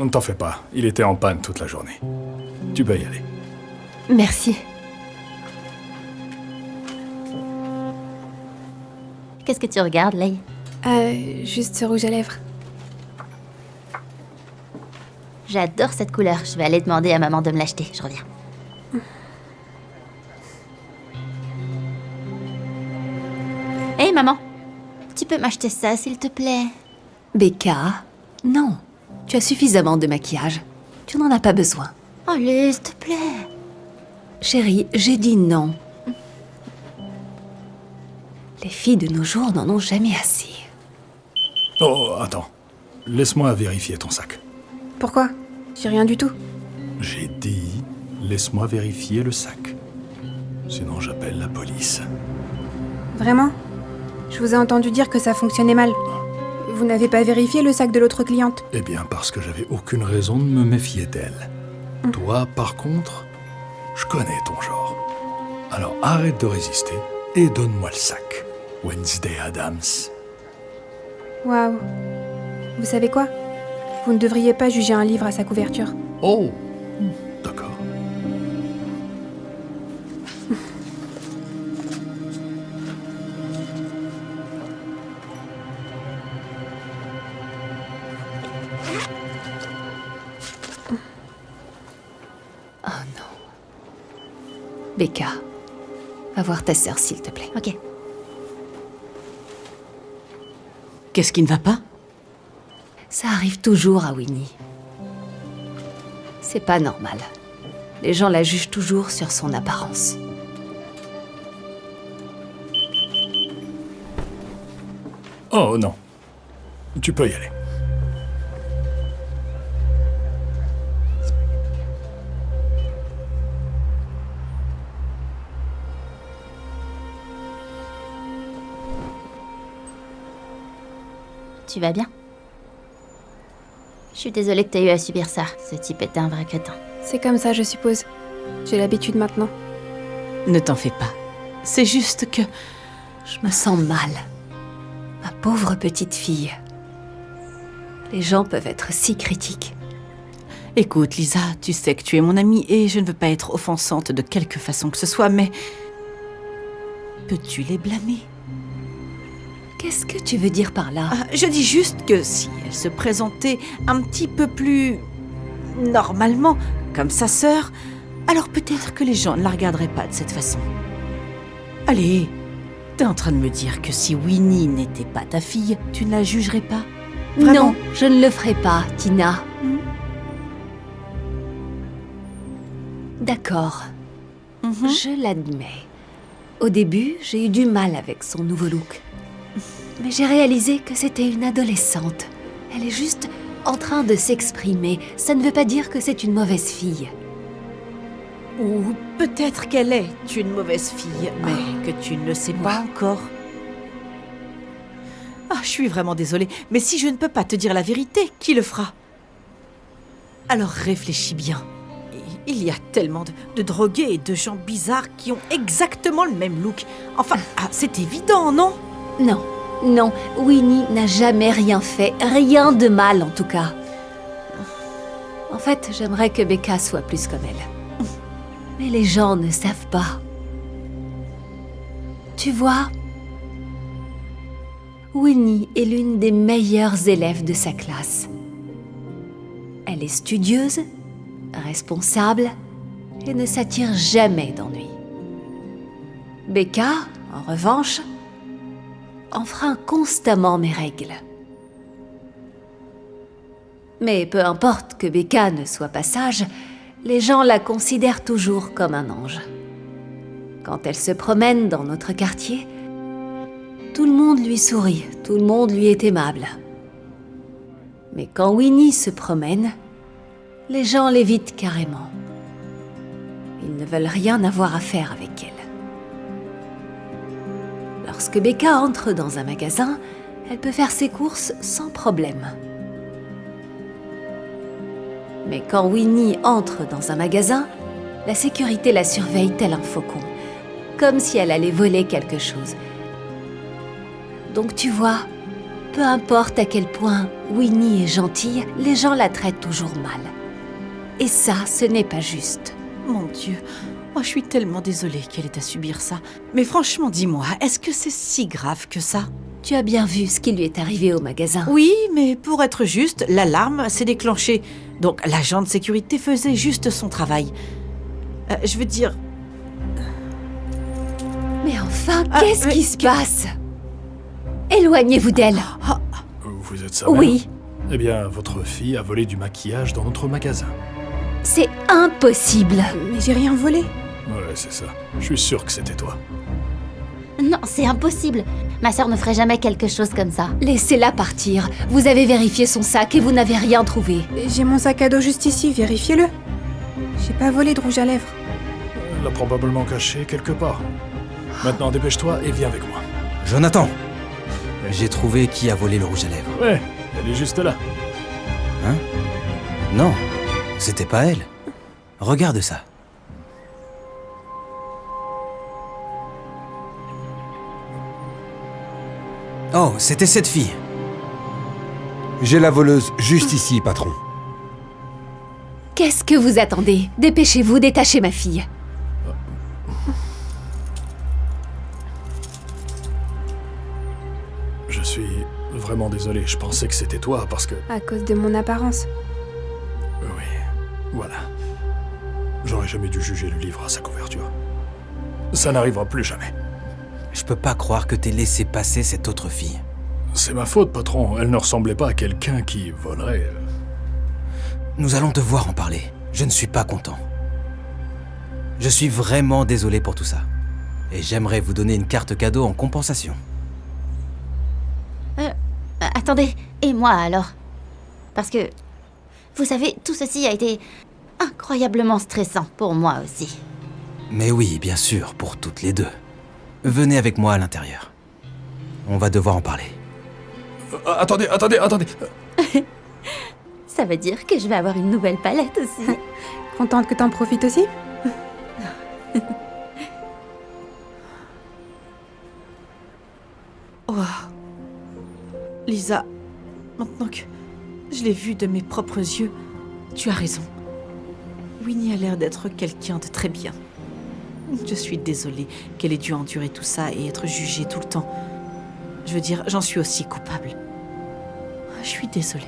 Ne t'en fais pas, il était en panne toute la journée. Tu peux y aller. Merci. Qu'est-ce que tu regardes, Lei? Juste ce rouge à lèvres. J'adore cette couleur. Je vais aller demander à maman de me l'acheter. Je reviens. Hey, maman. Tu peux m'acheter ça, s'il te plaît? Becca, non. Tu as suffisamment de maquillage. Tu n'en as pas besoin. Allez, s'il te plaît. Chérie, j'ai dit non. Les filles de nos jours n'en ont jamais assez. Oh, attends. Laisse-moi vérifier ton sac. Pourquoi? J'ai rien du tout. J'ai dit, laisse-moi vérifier le sac. Sinon, j'appelle la police. Vraiment? Je vous ai entendu dire que ça fonctionnait mal. Vous n'avez pas vérifié le sac de l'autre cliente? Eh bien, parce que j'avais aucune raison de me méfier d'elle. Toi, par contre, je connais ton genre. Alors arrête de résister et donne-moi le sac. Wednesday Adams. Waouh. Vous savez quoi? Vous ne devriez pas juger un livre à sa couverture. Oh, d'accord. Oh non. Becca, va voir ta sœur, s'il te plaît. Ok. Qu'est-ce qui ne va pas? Ça arrive toujours à Winnie. C'est pas normal. Les gens la jugent toujours sur son apparence. Oh non. Tu peux y aller. Tu vas bien? Je suis désolée que t'aies eu à subir ça. Ce type était un vrai crétin. C'est comme ça, je suppose. J'ai l'habitude maintenant. Ne t'en fais pas. C'est juste que... Je me sens mal. Ma pauvre petite fille. Les gens peuvent être si critiques. Écoute, Lisa, tu sais que tu es mon amie et je ne veux pas être offensante de quelque façon que ce soit, mais... Peux-tu les blâmer? Qu'est-ce que tu veux dire par là? Je dis juste que si elle se présentait un petit peu plus... normalement, comme sa sœur, alors peut-être que les gens ne la regarderaient pas de cette façon. Allez, t'es en train de me dire que si Winnie n'était pas ta fille, tu ne la jugerais pas? Vraiment? Non, je ne le ferai pas, Tina. D'accord, je l'admets. Au début, j'ai eu du mal avec son nouveau look. Mais j'ai réalisé que c'était une adolescente. Elle est juste en train de s'exprimer. Ça ne veut pas dire que c'est une mauvaise fille. Ou peut-être qu'elle est une mauvaise fille, mais que tu ne le sais pas encore. Je suis vraiment désolée, mais si je ne peux pas te dire la vérité, qui le fera? Alors réfléchis bien. Il y a tellement de drogués et de gens bizarres qui ont exactement le même look. Enfin, c'est évident, non? Non, non, Winnie n'a jamais rien fait. Rien de mal, en tout cas. En fait, j'aimerais que Becca soit plus comme elle. Mais les gens ne savent pas. Tu vois, Winnie est l'une des meilleures élèves de sa classe. Elle est studieuse, responsable et ne s'attire jamais d'ennui. Becca, en revanche, enfreint constamment mes règles. Mais peu importe que Becca ne soit pas sage, les gens la considèrent toujours comme un ange. Quand elle se promène dans notre quartier, tout le monde lui sourit, tout le monde lui est aimable. Mais quand Winnie se promène, les gens l'évitent carrément. Ils ne veulent rien avoir à faire avec elle. Lorsque Becca entre dans un magasin, elle peut faire ses courses sans problème. Mais quand Winnie entre dans un magasin, la sécurité la surveille tel un faucon, comme si elle allait voler quelque chose. Donc tu vois, peu Peu importe à quel point Winnie est gentille, les gens la traitent toujours mal. Et ça, ce n'est pas juste. Mon Dieu, moi je suis tellement désolée qu'elle ait à subir ça. Mais franchement, dis-moi, est-ce que c'est si grave que ça? Tu as bien vu ce qui lui est arrivé au magasin. Oui, mais pour être juste, l'alarme s'est déclenchée. Donc l'agent de sécurité faisait juste son travail. Je veux dire... Mais enfin, qu'est-ce qui se passe? Éloignez-vous d'elle. Vous êtes sa mère? Oui, Eh bien, votre fille a volé du maquillage dans notre magasin. c'est impossible. Mais j'ai rien volé. Ouais, c'est ça. Je suis sûr que c'était toi. Non, c'est impossible. Ma sœur ne ferait jamais quelque chose comme ça. Laissez-la partir. Vous avez vérifié son sac et vous n'avez rien trouvé. J'ai mon sac à dos juste ici, vérifiez-le. J'ai pas volé de rouge à lèvres. Elle l'a probablement caché quelque part. Maintenant, dépêche-toi et viens avec moi. Jonathan, j'ai trouvé qui a volé le rouge à lèvres. Ouais, elle est juste là. Hein? Non, c'était pas elle. Regarde ça. Oh, c'était cette fille. J'ai la voleuse juste ici, patron. Qu'est-ce que vous attendez? Dépêchez-vous, détachez ma fille. Je suis vraiment désolé, je pensais que c'était toi parce que... À cause de mon apparence. Oui, voilà. J'aurais jamais dû juger le livre à sa couverture. Ça n'arrivera plus jamais. Je peux pas croire que t'aies laissé passer cette autre fille. C'est ma faute, patron. Elle ne ressemblait pas à quelqu'un qui volerait. Nous allons devoir en parler. Je ne suis pas content. Je suis vraiment désolé pour tout ça. Et j'aimerais vous donner une carte cadeau en compensation. Attendez, et moi alors? Parce que, vous savez, tout ceci a été incroyablement stressant pour moi aussi. Mais oui, bien sûr, pour toutes les deux. Venez avec moi à l'intérieur. On va devoir en parler. Attendez. Ça veut dire que je vais avoir une nouvelle palette aussi. Contente que t'en profites aussi? Oh. Lisa, maintenant que je l'ai vue de mes propres yeux, tu as raison. Winnie a l'air d'être quelqu'un de très bien. Je suis désolée qu'elle ait dû endurer tout ça et être jugée tout le temps. Je veux dire, j'en suis aussi coupable. Je suis désolée.